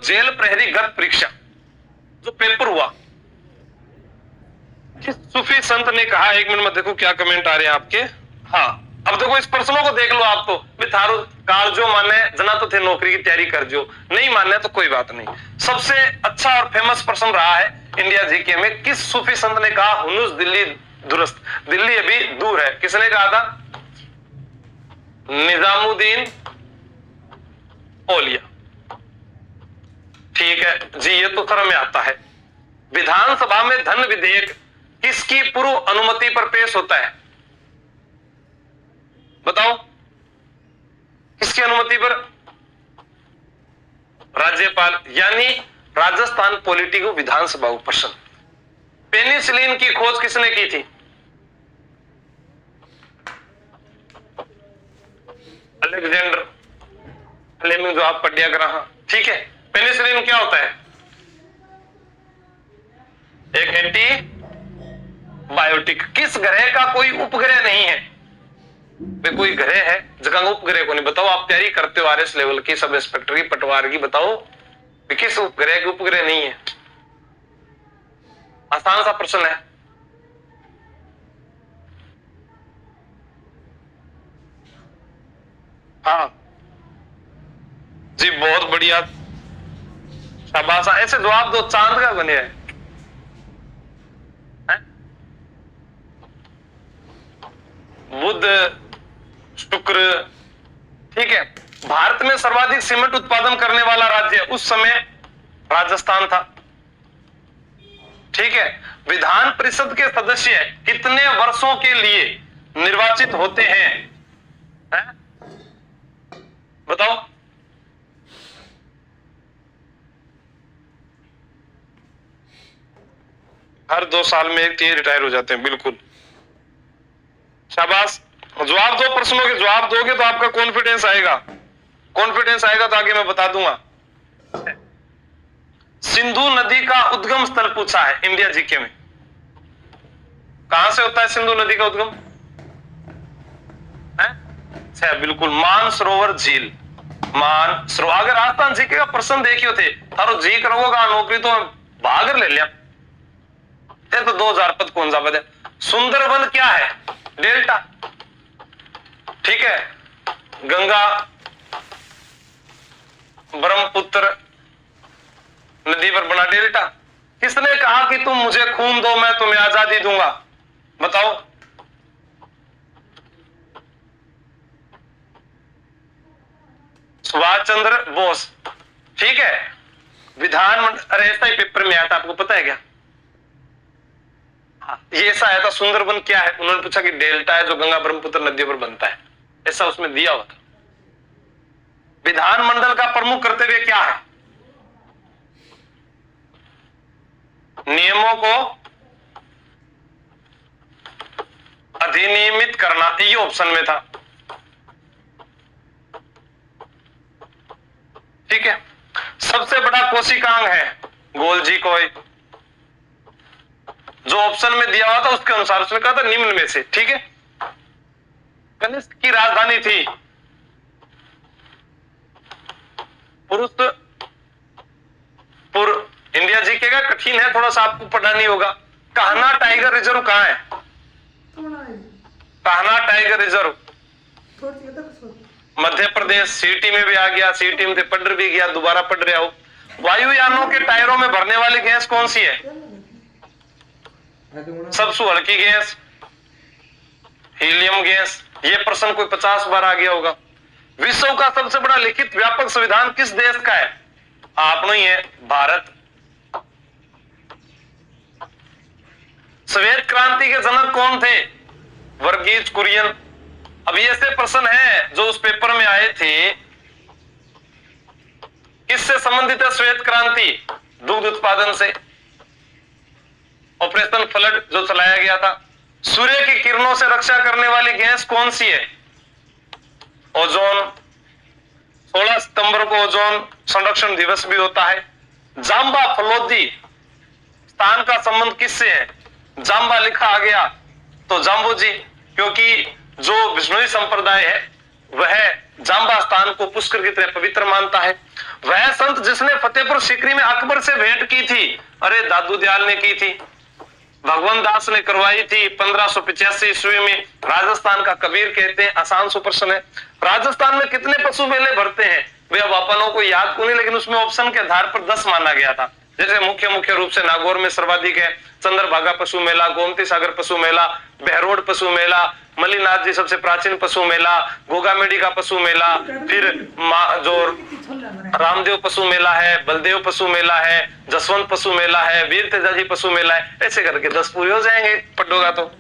Jail प्रहरी गत परीक्षा जो पेपर हुआ, किस सूफी संत ने कहा? 1 मिनट में देखो क्या कमेंट आ रहे हैं आपके। हाँ, अब देखो इस प्रश्नों को देख लो आप तो भी थारो काल जो माने जना तो थे नौकरी की तैयारी कर जो, नहीं माने तो कोई बात नहीं। सबसे अच्छा और फेमस प्रश्न रहा है इंडिया जीके में, किस सूफी संत ने कहा हुनुस दिल्ली दुरुस्त, दिल्ली अभी दूर है? किसने कहा था? निजामुद्दीन औलिया। ठीक है जी, ये तो सर में आता है। विधानसभा में धन विधेयक किसकी पूर्व अनुमति पर पेश होता है? बताओ किसकी अनुमति पर? राज्यपाल, यानी राजस्थान पॉलिटिको विधानसभा प्रश्न। पेनिसिलिन की खोज किसने की थी? अलेक्जेंडर फ्लेमिंग, जो आप पढ़िया करा। हाँ ठीक है। पेनिसिलिन क्या होता है? एक एंटी बायोटिक। किस ग्रह का कोई उपग्रह नहीं है? कोई ग्रह है जगह उपग्रह को नहीं। बताओ, आप तैयारी करते हो आरएस लेवल की, सब इंस्पेक्टर की, पटवार की, बताओ किस उपग्रह के उपग्रह नहीं है? आसान सा प्रश्न है। हाँ जी, बहुत बढ़िया, शाबाश। ऐसे जवाब दो, चांद का बने है। बुध, शुक्र। ठीक है। भारत में सर्वाधिक सीमेंट उत्पादन करने वाला राज्य उस समय राजस्थान था। ठीक है। विधान परिषद के सदस्य कितने वर्षों के लिए निर्वाचित होते हैं? बताओ। हर 2 साल में एक रिटायर हो जाते हैं। बिल्कुल, शाबाश। जवाब दो, प्रश्नों के जवाब दोगे तो आपका कॉन्फिडेंस आएगा। कॉन्फिडेंस आएगा तो आगे मैं बता दूंगा। सिंधु नदी का उद्गम स्थल पूछा है इंडिया जीके में। कहां से होता है सिंधु नदी का उद्गम? है बिल्कुल, मानसरोवर झील। मानसरोवर। अगर राजस्थान जीके का प्रश्न देखियो थे थारो जी करोगा नौकरी तो भागर ले लिया। तो 2000 पद कौन सा पद है? सुंदरवन क्या है? डेल्टा। ठीक है। गंगा ब्रह्मपुत्र नदी पर बना डेल्टा। किसने कहा कि तुम मुझे खून दो मैं तुम्हें आजादी दूंगा? बताओ। सुभाष चंद्र बोस। ठीक है। विधानमंडल, अरे ऐसा ही पेपर में आया था, आपको पता है क्या? ये ऐसा आया था, सुंदरवन क्या है? उन्होंने पूछा कि डेल्टा है जो गंगा ब्रह्मपुत्र नदियों पर बनता है, ऐसा उसमें दिया हुआ था। विधानमंडल का प्रमुख कर्तव्य क्या है? नियमों को अधिनियमित करना, ये ऑप्शन में था। ठीक है। सबसे बड़ा कोशिकांग है गोल्जी कोई, जो ऑप्शन में दिया हुआ था उसके अनुसार उसने कहा था निम्न में से। ठीक है। कनिष्क की राजधानी थी पुर। इंडिया जीके का कठिन है थोड़ा सा, आपको पढ़ना नहीं होगा। कान्हा टाइगर रिजर्व कहां है? Kanha tiger reserve Madhya Pradesh. सीटी में भी आ गया, सीटी में पढ़ भी गया, दोबारा पढ़ रहे हो। वायुयानों के टायरों में भरने वाली गैस कौन सी है? सबसे हल्की गैस हीलियम गैस। ये प्रश्न कोई 50 बार आ गया होगा। विश्व का सबसे बड़ा लिखित व्यापक संविधान किस देश का है? आपनो ही है, भारत। श्वेत क्रांति के जनक कौन थे? वर्गीज कुरियन। अब ये ऐसे प्रश्न है जो उस पेपर में आए थे। किससे संबंधित है श्वेत क्रांति? दुग्ध उत्पादन से। ऑपरेशन फ्लड जो चलाया गया था। सूर्य की किरणों से रक्षा करने वाली गैस कौन सी है? ओजोन। 16 सितंबर को ओजोन संरक्षण दिवस भी होता है। जांबा फलोदी स्थान का संबंध किससे है? जांबा लिखा आ गया तो जाम्बू जी, क्योंकि जो विष्णुई संप्रदाय है वह जांबा स्थान को पुष्कर की तरह पवित्र मानता है। वह संत जिसने फतेहपुर सीकरी में अकबर से भेंट की थी, अरे दादू दयाल ने की थी, भगवान दास ने करवाई थी 1585 ईस्वी में। राजस्थान का कबीर कहते हैं, आसान सु प्रश्न है। राजस्थान में कितने पशु मेले भरते हैं? वे अब अपनों को याद को नहीं, लेकिन उसमें ऑप्शन के आधार पर 10 माना गया था। जैसे मुख्य रूप से नागौर में सर्वाधिक है, चंद्रभागा पशु मेला, गोमती सागर पशु मेला, बहरोड पशु मेला, मल्लीनाथ जी सबसे प्राचीन पशु मेला, गोगामेडी का पशु मेला, फिर जो रामदेव पशु मेला है, बलदेव पशु मेला है, जसवंत पशु मेला है, वीर तेजाजी पशु मेला है। ऐसे करके 10 पूरे हो जाएंगे पढ़ोगा तो।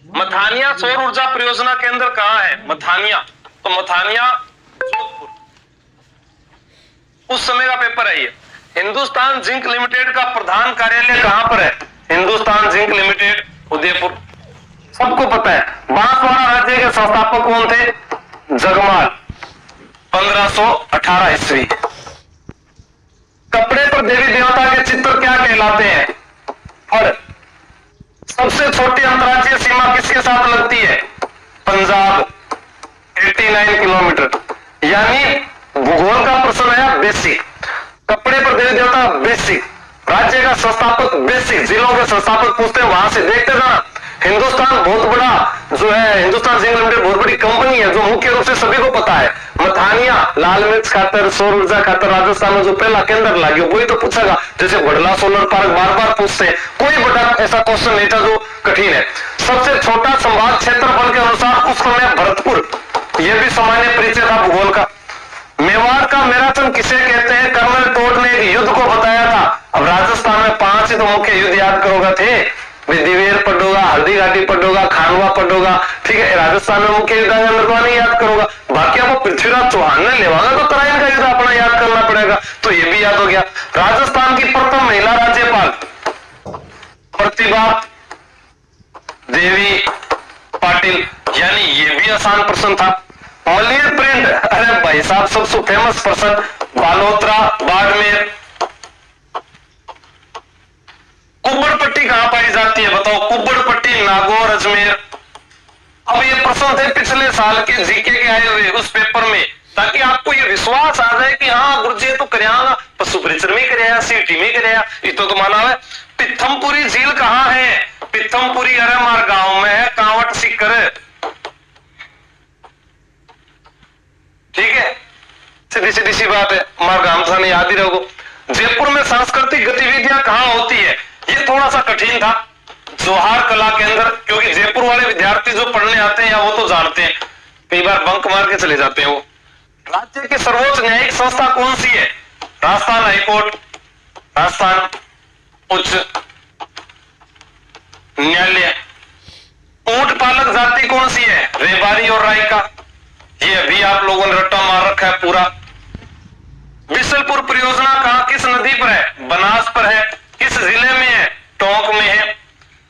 मथानिया सौर ऊर्जा परियोजना केंद्र कहाँ है? मथानिया, तो मथानिया जोधपुर। उस समय का पेपर है ये। हिंदुस्तान जिंक लिमिटेड का प्रधान कार्यालय कहां पर है? हिंदुस्तान जिंक लिमिटेड उदयपुर, सबको पता है। बांसवाड़ा राज्य के संस्थापक कौन थे? जगमाल, 1518 ईस्वी। कपड़े पर देवी देवता के चित्र क्या कहलाते हैं? फड़। सबसे छोटी अंतर्राष्ट्रीय सीमा किसके साथ लगती है? पंजाब, 89 किलोमीटर। यानी भूगोल का प्रश्न है बेसिक, कपड़े पर देवी देवता बेसिक, राज्य का संस्थापक बेसिक, जिलों के संस्थापक पूछते हैं वहां से देखते जाना। हिंदुस्तान बहुत बड़ा जो है, हिंदुस्तान जिंक लिमिटेड बहुत बड़ी कंपनी है जो मुख्य रूप से सभी को पता है। मथानिया लाल मिर्च खातर, सौर ऊर्जा खातर राजस्थान में जो पहला केंद्र लगे वही तो पूछेगा। जैसे बड़ला सोलर पार्क बार बार पूछते हैं, कोई बड़ा ऐसा क्वेश्चन नहीं था जो कठिन है। सबसे छोटा संभाग क्षेत्रफल के अनुसार उस समय भरतपुर, यह भी सामान्य परिचय था भूगोल का। मेवाड़ का मैराथन किसे कहते हैं? कर्नल टोड ने एक युद्ध को बताया था। अब राजस्थान में 5 ही तो मुख्य युद्ध याद करोगा थे, दिवेर पढ़ोगा, हल्दी घाटी पढ़ोगा, खानवा पढ़ोगा, ठीक है। राजस्थान में मुख्य युद्ध नहीं याद करोगा, बाकी आपको पृथ्वीराज चौहान ने लेवागा तो तराइन का युद्ध अपना याद करना पड़ेगा, तो ये भी याद हो गया। राजस्थान की प्रथम महिला राज्यपाल प्रतिभा देवी पाटिल, यानी ये भी आसान प्रश्न था। मलिर प्रिंट, अरे भाई साहब सबसे फेमस प्रश्न, बालोतरा, बाड़मेर। कुब्बड़ पट्टी कहां पाई जाती है? बताओ। कुब्बड़ पट्टी नागौर, अजमेर। अब ये प्रश्न थे पिछले साल के जीके के आए हुए उस पेपर में, ताकि आपको ये विश्वास आ जाए कि हाँ गुरुजी तो करिया, पशु परिचर में करिया, सिटी में करिया, इतो तो माना है। पिथमपुरी झील कहाँ है? पिथमपुरी अरेमार गांव में है, कांवट सिक्कर, ठीक है। सीधी सीधी सी बात है, हमारे गांव से याद ही रहोगे। जयपुर में सांस्कृतिक गतिविधियां कहां होती है? ये थोड़ा सा कठिन था। जोहार कला केंद्र, क्योंकि जयपुर वाले विद्यार्थी जो पढ़ने आते हैं या वो तो जानते हैं, कई बार बंक मार के चले जाते हैं वो। राज्य की सर्वोच्च न्यायिक संस्था कौन सी है? राजस्थान हाईकोर्ट, राजस्थान उच्च न्यायालय। ऊंट पालक जाति कौन सी है? रेबारी और रायका। ये अभी आप लोगों ने रट्टा मार रखा है पूरा। बिशलपुर परियोजना कहां, किस नदी पर है? बनास पर है। किस जिले में है? टोंक में है।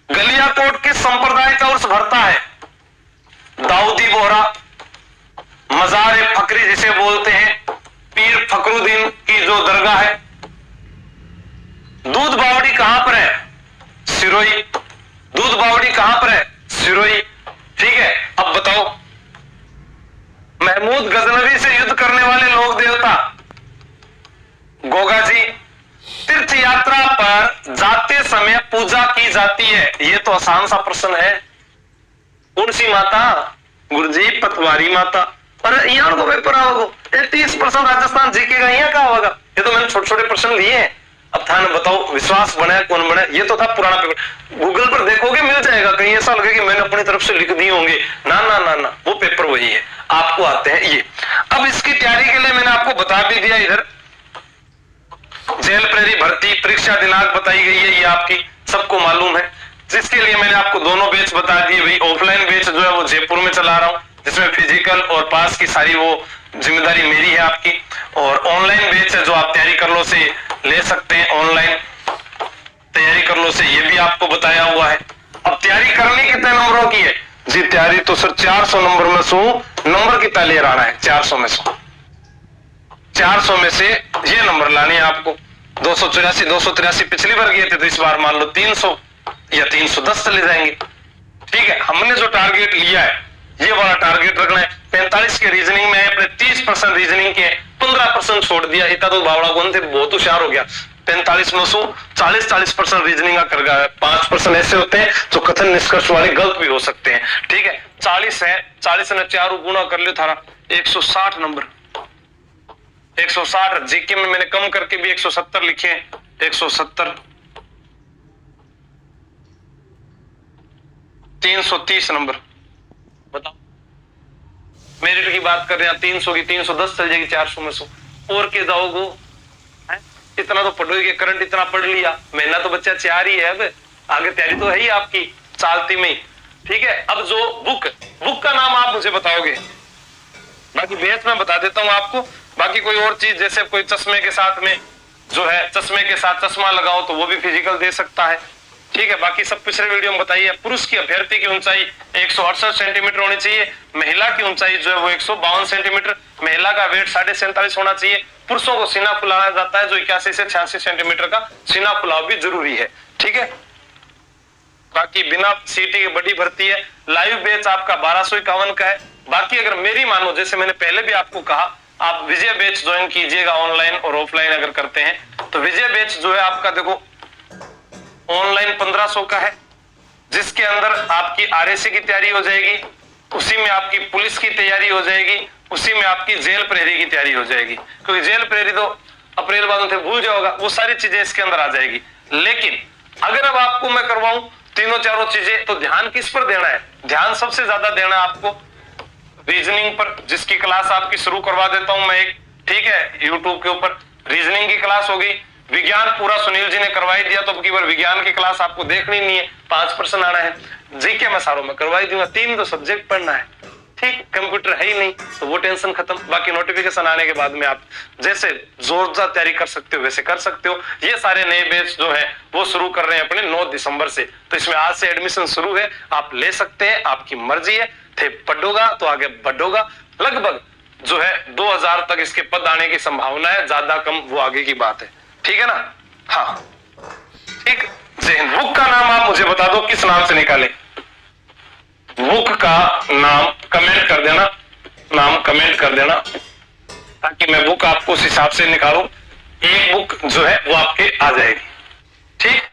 गलियाकोट किस संप्रदाय का उर्स भरता है? दाऊदी बोहरा। मजार फकरी जिसे बोलते हैं, पीर फकरुद्दीन की जो दरगाह है। दूध बावड़ी कहां पर है? सिरोही। दूध बावड़ी कहां पर है? सिरोही, ठीक है। अब बताओ, महमूद गजनवी से युद्ध करने वाले लोक देवता गोगा जी। तीर्थ यात्रा पर जाते समय पूजा की जाती है, ये तो आसान सा प्रश्न है। कौन सी माता? गुरुजी पतवारी माता। अरे यहाँ तो पेपर आओगे 30% राजस्थान जीके का यहाँ कहा होगा। ये तो मैंने छोटे छोटे प्रश्न लिए हैं। अब था ना, बताओ विश्वास बना कौन बना? ये तो था पुराना पेपर, गूगल पर देखोगे मिल जाएगा। कहीं ऐसा लगे कि मैंने अपनी तरफ से लिख दिए होंगे, ना ना ना ना, वो पेपर वही है, आपको आते हैं ये। अब इसकी तैयारी के लिए मैंने आपको बता भी दिया, इधर जेल प्रेरी भर्ती परीक्षा दिनांक बताई गई है, ये आपकी सबको मालूम है। जिसके लिए मैंने आपको दोनों बैच बता दिए भाई। ऑफलाइन बैच जो है वो जयपुर में चला रहा हूँ, जिसमें फिजिकल और पास की सारी वो जिम्मेदारी मेरी है आपकी। और ऑनलाइन बैच है जो आप तैयारी कर लो से ले सकते हैं, ऑनलाइन तैयारी कर लो से, ये भी आपको बताया हुआ है। अब तैयारी करनी कितने नंबरों की है जी? तैयारी तो सर 400 नंबर में से नंबर कितना ले आना है? 400 में से 400 में से ये नंबर लाने हैं आपको। 284 283 पिछली बार गए थे, तो इस बार मान लो 300 या 310 चले जाएंगे, ठीक है। हमने जो टारगेट लिया है ये वाला टारगेट रखना है। 45 के रीजनिंग में अपने 30% रीजनिंग के 15% छोड़ दिया, इतना तो बावड़ा कौन थे, बहुत होशियार हो गया। 45 में 40% रीजनिंग का कर गया। 5% ऐसे होते हैं जो कथन निष्कर्ष वाले गलत भी हो सकते हैं। ठीक है, 40 है, 40 ने 4 गुना कर लियो थारा 160 नंबर। 160 जीके में मैंने कम करके भी 170 लिखे हैं। 170 330 नंबर। बताओ, मेरिट की बात कर रहे हैं, 300 की 310 चल जाएगी 400 में से। और के जाओगे, इतना तो पढ़ोगे, करंट इतना पढ़ लिया, महीना तो बच्चा 4 ही है, अब आगे तैयारी तो है ही आपकी चालती में। ठीक है, अब जो बुक का नाम आप मुझे बताओगे, बाकी बेस में बता देता हूं आपको। बाकी कोई और चीज, जैसे कोई चश्मे के साथ में जो है, चश्मे के साथ चश्मा लगाओ तो वो भी फिजिकल दे सकता है। ठीक है, बाकी सब पिछले वीडियो में बताइए। पुरुष की अभ्यर्थी की ऊंचाई 168 सेंटीमीटर होनी चाहिए, महिला की ऊंचाई जो है वो 152 सेंटीमीटर, महिला का वेट 47.5 होना चाहिए। पुरुषों को सीना फुलाया जाता है, जो 81 से 86 सेंटीमीटर का सीना फुलाव भी जरूरी है। ठीक है, बाकी बिना सीटी की बड़ी भर्ती है। लाइव बैच आपका 1251 का है। बाकी अगर मेरी मानो, जैसे मैंने पहले भी आपको कहा, आप विजय बैच ज्वाइन कीजिएगा ऑनलाइन और ऑफलाइन अगर करते हैं तो। विजय बैच जो है आपका देखो ऑनलाइन 1500 का है, जिसके अंदर आपकी आरएसी की तैयारी हो जाएगी, उसी में आपकी पुलिस की तैयारी हो जाएगी, उसी में आपकी जेल प्रहरी की तैयारी हो जाएगी। क्योंकि जेल प्रहरी तो अप्रैल बाद में भूल जाओगा, वो सारी चीजें इसके अंदर आ जाएगी। लेकिन अगर अब आपको मैं करवाऊं तीनों चारों चीजें, तो ध्यान किस पर देना है? ध्यान सबसे ज्यादा देना आपको रीजनिंग पर, जिसकी क्लास आपकी शुरू करवा देता हूं मैं एक। ठीक है, यूट्यूब के ऊपर रीजनिंग की क्लास होगी। विज्ञान पूरा सुनील जी ने करवाई दिया, तो अब की बार विज्ञान की क्लास आपको देखनी नहीं है, 5% आना है। जीके में सारों में करवाई दूंगा, 3 तो सब्जेक्ट पढ़ना है। ठीक, कंप्यूटर है ही नहीं तो वो टेंशन खत्म। बाकी नोटिफिकेशन आने के बाद में आप जैसे जोरदार तैयारी कर सकते हो वैसे कर सकते हो। ये सारे नए बैच जो है वो शुरू कर रहे हैं अपने 9 दिसंबर से, तो इसमें आज से एडमिशन शुरू है, आप ले सकते हैं, आपकी मर्जी है। थे पढ़ोगा तो आगे बढ़ोगा। लगभग जो है 2000 तक इसके पद आने की संभावना है, ज्यादा कम वो आगे की बात है। ठीक है ना? हाँ, ठीक। जय हिंद। बुक का नाम आप मुझे बता दो, किस नाम से निकाले? बुक का नाम कमेंट कर देना, नाम कमेंट कर देना, ताकि मैं बुक आपको उस हिसाब से निकालूं। एक बुक जो है वो आपके आ जाएगी। ठीक।